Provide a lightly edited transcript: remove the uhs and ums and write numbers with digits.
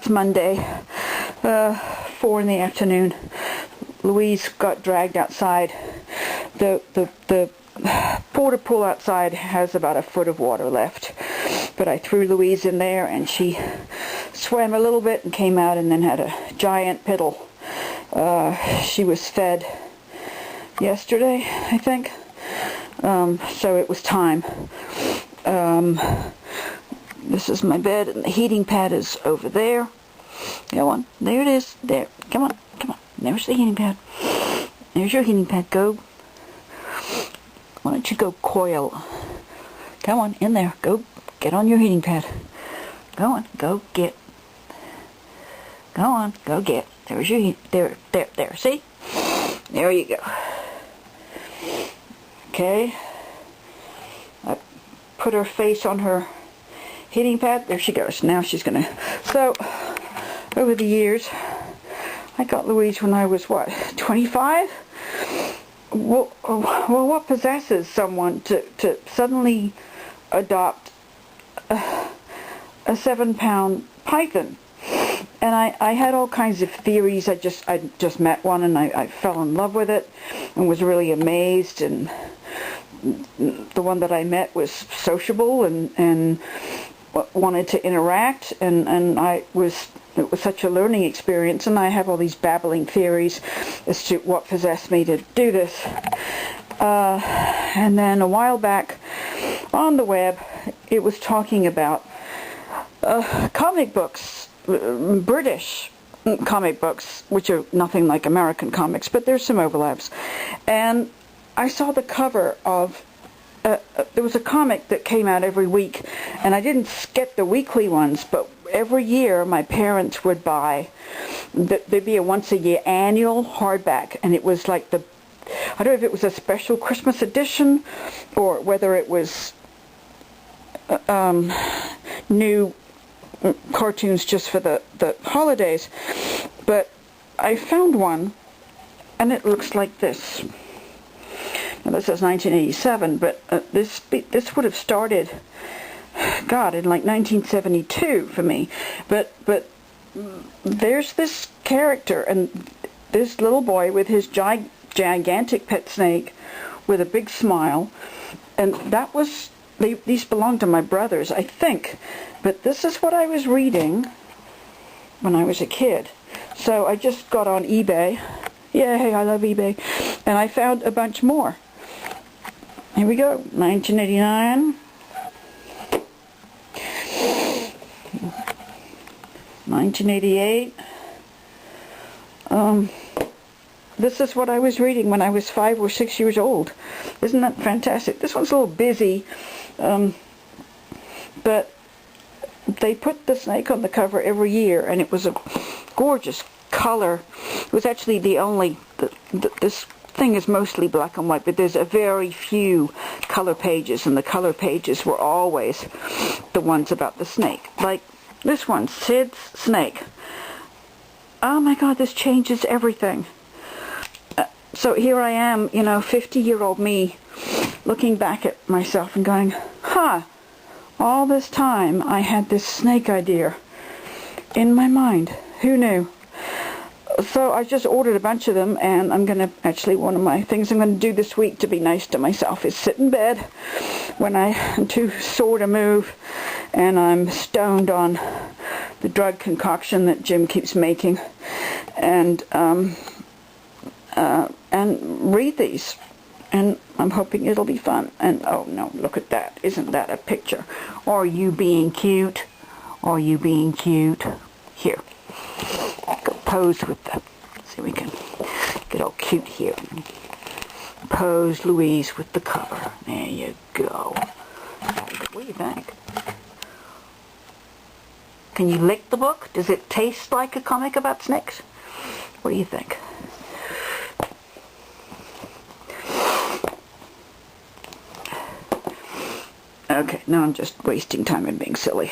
It's Monday, 4 in the afternoon. Louise got dragged outside. The porta pool outside has about a foot of water left, but I threw Louise in there and she swam a little bit and came out and then had a giant piddle. She was fed yesterday, I think, so it was time. This is my bed and the heating pad is over there. Go on, there it is, there, come on, there's the heating pad. There's your heating pad, go. Why don't you go coil? Come on, in there, go, get on your heating pad. Go on, go get. Go on, go get. There's your heat, there, see? There you go. Okay. I put her face on her heating pad. There she goes. Now she's gonna. So, over the years, I got Louise when I was, what, 25? Well, what possesses someone to suddenly adopt a 7-pound python? And I had all kinds of theories. I just met one and I fell in love with it and was really amazed. And the one that I met was sociable and wanted to interact, and it was such a learning experience. And I have all these babbling theories as to what possessed me to do this. And then a while back on the web, it was talking about comic books, British comic books, which are nothing like American comics, but there's some overlaps. And I saw the cover of there was a comic that came out every week, and I didn't get the weekly ones, but every year my parents would buy, there'd be a once-a-year annual hardback, and it was like I don't know if it was a special Christmas edition, or whether it was new cartoons just for the holidays, but I found one, and it looks like this. Now, this is 1987, but this would have started, God, in like 1972 for me. But there's this character, and this little boy with his gigantic pet snake with a big smile, and that was, these belonged to my brothers, I think. But this is what I was reading when I was a kid. So I just got on eBay. Yay, I love eBay. And I found a bunch more. Here we go, 1989, 1988. This is what I was reading when I was 5 or 6 years old. Isn't that fantastic? This one's a little busy, but they put the snake on the cover every year, and it was a gorgeous color. It was actually the only, this thing is mostly black and white, but there's a very few color pages, and the color pages were always the ones about the snake. Like this one, Sid's snake. Oh my God, this changes everything. So here I am, 50-year-old me, looking back at myself and going, all this time I had this snake idea in my mind. Who knew? So I just ordered a bunch of them, and I'm going to, actually, one of my things I'm going to do this week to be nice to myself is sit in bed when I'm too sore to move and I'm stoned on the drug concoction that Jim keeps making, and read these. And I'm hoping it'll be fun. And oh no, look at that. Isn't that a picture? Are you being cute? Are you being cute? Here. Go pose with the, see if we can get all cute here. Pose Louise with the cover. There you go. What do you think? Can you lick the book? Does it taste like a comic about snakes? What do you think? Okay, now I'm just wasting time and being silly.